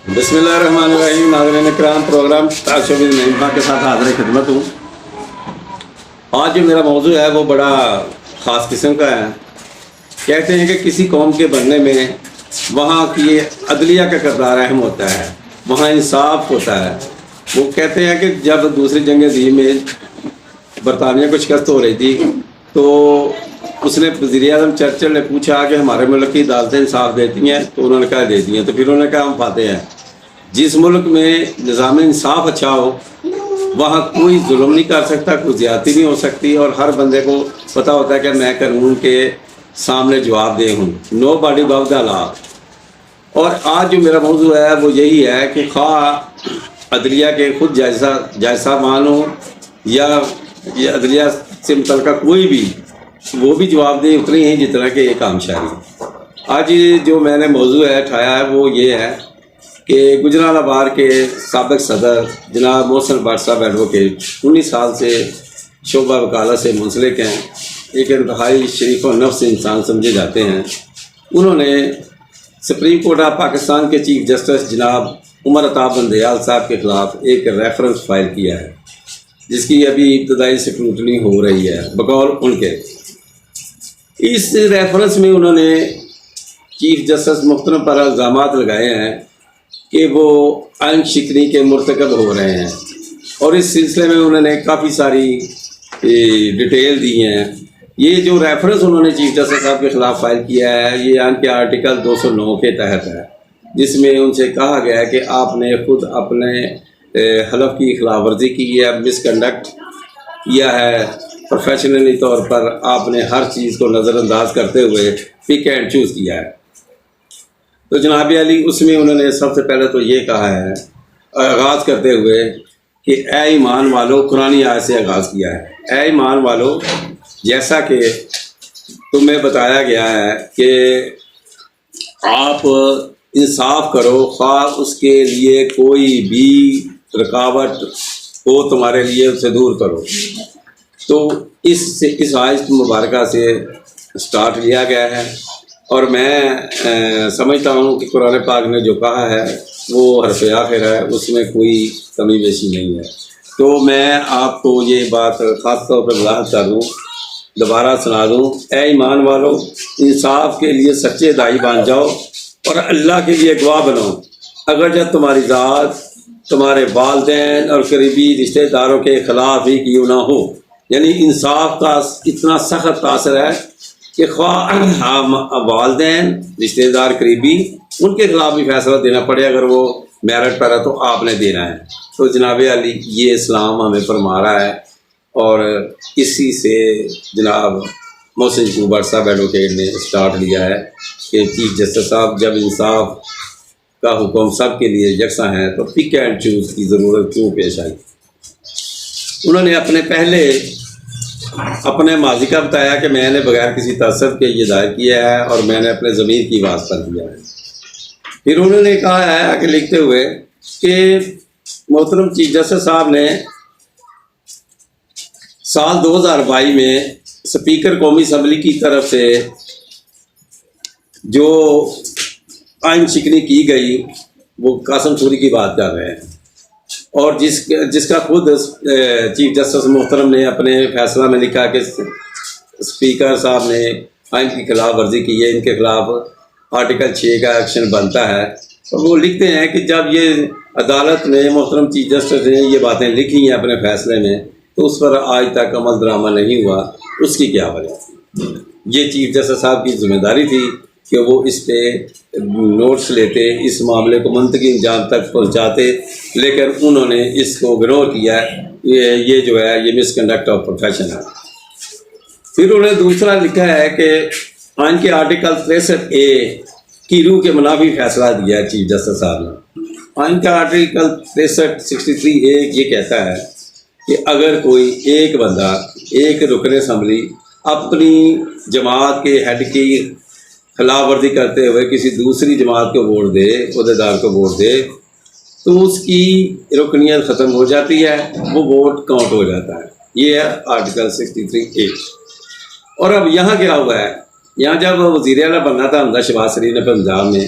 بسم اللہ الرحمن الرحیم. ناظرین کرام، پروگرام ٹاک شو ود نعیم خان کے ساتھ حاضر خدمت ہوں. آج جو میرا موضوع ہے وہ بڑا خاص قسم کا ہے. کہتے ہیں کہ کسی قوم کے بننے میں وہاں کی عدلیہ کا کردار اہم ہوتا ہے، وہاں انصاف ہوتا ہے. وہ کہتے ہیں کہ جب دوسری جنگ عظیم میں برطانیہ کو شکست ہو رہی تھی تو اس نے وزیر اعظم چرچل نے پوچھا کہ ہمارے ملک کی عدالتیں انصاف دیتی ہیں؟ تو انہوں نے کہا دیتی ہیں. تو پھر انہوں نے کہا ہم فاتح ہیں. جس ملک میں نظام انصاف اچھا ہو وہاں کوئی ظلم نہیں کر سکتا، کوئی زیادتی نہیں ہو سکتی، اور ہر بندے کو پتہ ہوتا ہے کہ میں قانون کے سامنے جواب دہ ہوں. نو باڈی ابو دی لا. اور آج جو میرا موضوع ہے وہ یہی ہے کہ خواہ عدلیہ کے خود جج صاحبان ہوں یا عدلیہ سے متعلقہ کوئی بھی، وہ بھی جواب دہ اتنے ہیں جتنا کہ ایک عام شہری. آج جو میں نے موضوع اٹھایا ہے وہ یہ ہے کہ گجرانوال کے سابق صدر جناب محسن بٹ صاحب ایڈوکیٹ 19 سال سے شعبہ وکالت سے منسلک ہیں، ایک انتہائی شریف و نفس انسان سمجھے جاتے ہیں. انہوں نے سپریم کورٹ آف پاکستان کے چیف جسٹس جناب عمر عطا بندیال صاحب کے خلاف ایک ریفرنس فائل کیا ہے جس کی ابھی ابتدائی اسکروٹنی ہو رہی ہے بقول ان کے. اس ریفرنس میں انہوں نے چیف جسٹس محترم پر الزامات لگائے ہیں کہ وہ آئین شکنی کے مرتکب ہو رہے ہیں، اور اس سلسلے میں انہوں نے کافی ساری ڈیٹیل دی ہیں. یہ جو ریفرنس انہوں نے چیف جسٹس صاحب کے خلاف فائل کیا ہے یہ آئین کے آرٹیکل 209 کے تحت ہے، جس میں ان سے کہا گیا ہے کہ آپ نے خود اپنے حلف کی خلاف ورزی کی ہے، مس کنڈکٹ کیا ہے. پروفیشنلی طور پر آپ نے ہر چیز کو نظر انداز کرتے ہوئے پک اینڈ چوز کیا ہے. تو جناب علی اس میں انہوں نے سب سے پہلے تو یہ کہا ہے آغاز کرتے ہوئے کہ اے ایمان والو، قرآن آیت سے آغاز کیا ہے. اے ایمان والو، جیسا کہ تمہیں بتایا گیا ہے کہ آپ انصاف کرو، خواہ اس کے لیے کوئی بھی رکاوٹ ہو تمہارے لیے اسے دور کرو. تو اس آیت مبارکہ سے سٹارٹ لیا گیا ہے، اور میں سمجھتا ہوں کہ قرآن پاک نے جو کہا ہے وہ حرف آخر ہے، اس میں کوئی کمی بیشی نہیں ہے. تو میں آپ کو یہ بات خاص طور پہ وضاحت کر دوں، دوبارہ سنا دوں. اے ایمان والو، انصاف کے لیے سچے داعی بن جاؤ اور اللہ کے لیے گواہ بنو، اگرچہ تمہاری ذات تمہارے والدین اور قریبی رشتہ داروں کے خلاف ہی کیوں نہ ہو. یعنی انصاف کا اتنا سخت تاثر ہے کہ خواہ والدین، رشتہ دار، قریبی، ان کے خلاف بھی فیصلہ دینا پڑے، اگر وہ میرٹ پر ہے تو آپ نے دینا ہے. تو جناب علی یہ اسلام ہمیں فرما رہا ہے، اور اسی سے جناب محسن بٹ صاحب ایڈوکیٹ نے اسٹارٹ لیا ہے کہ چیف جسٹس صاحب جب انصاف کا حکم سب کے لیے یکساں ہے تو پک اینڈ چوز کی ضرورت کیوں پیش آئی. انہوں نے اپنے ماضی کا بتایا کہ میں نے بغیر کسی تعصب کے یہ دائر کیا ہے اور میں نے اپنے ضمیر کی آواز پر دیا ہے. پھر انہوں نے کہا ہے آگے لکھتے ہوئے کہ محترم چیف جسٹس صاحب نے سال 2022 میں اسپیکر قومی اسمبلی کی طرف سے جو آئین شکنی کی گئی وہ قاسم سوری کی بات کر رہے ہیں، اور جس کا خود چیف جسٹس محترم نے اپنے فیصلہ میں لکھا کہ اسپیکر صاحب نے آئین کی خلاف ورزی کی ہے، ان کے خلاف آرٹیکل 6 کا ایکشن بنتا ہے. اور وہ لکھتے ہیں کہ جب یہ عدالت نے محترم چیف جسٹس نے یہ باتیں لکھی ہیں اپنے فیصلے میں تو اس پر آج تک عمل درآمد نہیں ہوا. اس کی کیا وجہ؟ یہ چیف جسٹس صاحب کی ذمہ داری تھی کہ وہ اس پہ نوٹس لیتے، اس معاملے کو منطقی انجام تک پہنچاتے، لیکن انہوں نے اس کو اگنور کیا. یہ جو ہے یہ مس کنڈکٹ آف پروفیشن ہے. پھر انہوں نے دوسرا لکھا ہے کہ آئین کے آرٹیکل 63A کی روح کے منافی فیصلہ دیا ہے چیف جسٹس صاحب نے. آئین کا آرٹیکل 63A یہ کہتا ہے کہ اگر کوئی ایک بندہ، ایک رکن اسمبلی اپنی جماعت کے ہیڈ کی خلاف ورزی کرتے ہوئے کسی دوسری جماعت کو ووٹ دے، عہدیدار کو ووٹ دے، تو اس کی رکنیت ختم ہو جاتی ہے، وہ ووٹ کاؤنٹ ہو جاتا ہے. یہ ہے آرٹیکل 63A. اور اب یہاں کیا ہوا ہے، یہاں جب وزیر اعلیٰ بننا تھا حمزہ شہباز شریف نے پنجاب میں،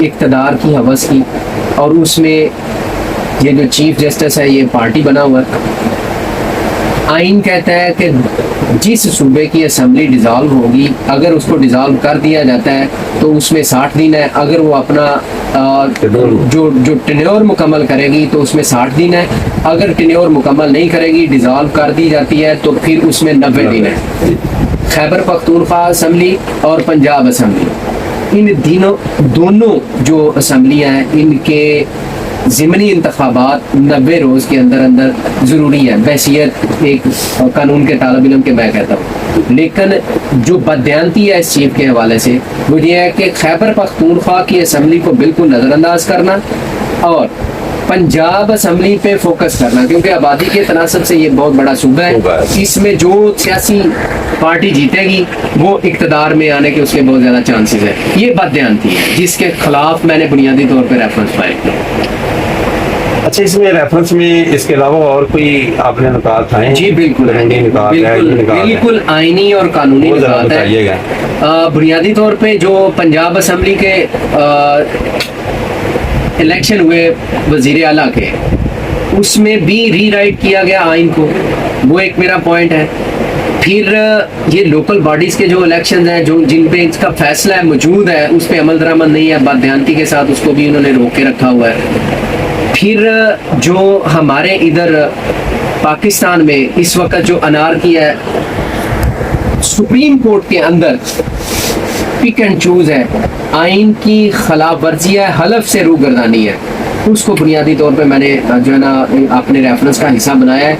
اقتدار کی ہوس کی، اور اس میں یہ جو چیف جسٹس ہے یہ پارٹی بنا ہوا ہے۔ آئین کہتا ہے کہ جس صوبے کی اسمبلی ڈیزالو ہوگی، اگر اس کو ڈیزالو کر دیا جاتا ہے تو اس میں 60 دن ہے، اگر وہ اپنا جو ٹینیور مکمل کرے گی تو اس میں 60 دن ہے، اگر ٹینیور مکمل نہیں کرے گی ڈیزالو کر دی جاتی ہے تو پھر اس میں 90 دن ہے۔ خیبر پختونخوا اسمبلی اور پنجاب اسمبلی، ان دونوں جو اسمبلیاں ہیں ان کے ضمنی انتخابات 90 روز کے اندر اندر ضروری ہے، بحیثیت ایک قانون کے طالب علم کے میں کہتا ہوں۔ لیکن جو بددیانتی ہے اس چیف کے حوالے سے وہ یہ ہے کہ خیبر پختونخوا کی اسمبلی کو بالکل نظر انداز کرنا اور پنجاب اسمبلی پہ فوکس کرنا، کیونکہ آبادی کے تناسب سے یہ بہت بڑا صوبہ ہے، اس میں جو سیاسی پارٹی جیتے گی وہ اقتدار میں آنے کے اس کے بہت زیادہ چانسز ہے۔ یہ بددیانتی ہے جس کے خلاف میں نے بنیادی طور پہ ریفرنس فائل کیا۔ اچھا، اس میں ریفرنس میں اس کے علاوہ اور کوئی آپ نے نکات ہیں؟ جی بالکل بالکل آئینی اور قانونی نکات ہے۔ بنیادی طور پہ جو پنجاب اسمبلی کے الیکشن ہوئے وزیر اعلیٰ کے، اس میں بھی ری رائٹ کیا گیا آئین کو، وہ ایک میرا پوائنٹ ہے۔ پھر یہ لوکل باڈیز کے جو الیکشنز ہیں جن پہ اس کا فیصلہ ہے موجود ہے اس پہ عمل درآمد نہیں ہے، بددیانتی کے ساتھ اس کو بھی انہوں نے روک کے رکھا ہوا ہے۔ پھر جو ہمارے ادھر پاکستان میں اس وقت جو انارکی ہے، سپریم کورٹ کے اندر پک اینڈ چوز ہے، آئین کی خلاف ورزی ہے، حلف سے روگردانی ہے، اس کو بنیادی طور پہ میں نے جو ہے نا اپنے ریفرنس کا حصہ بنایا ہے۔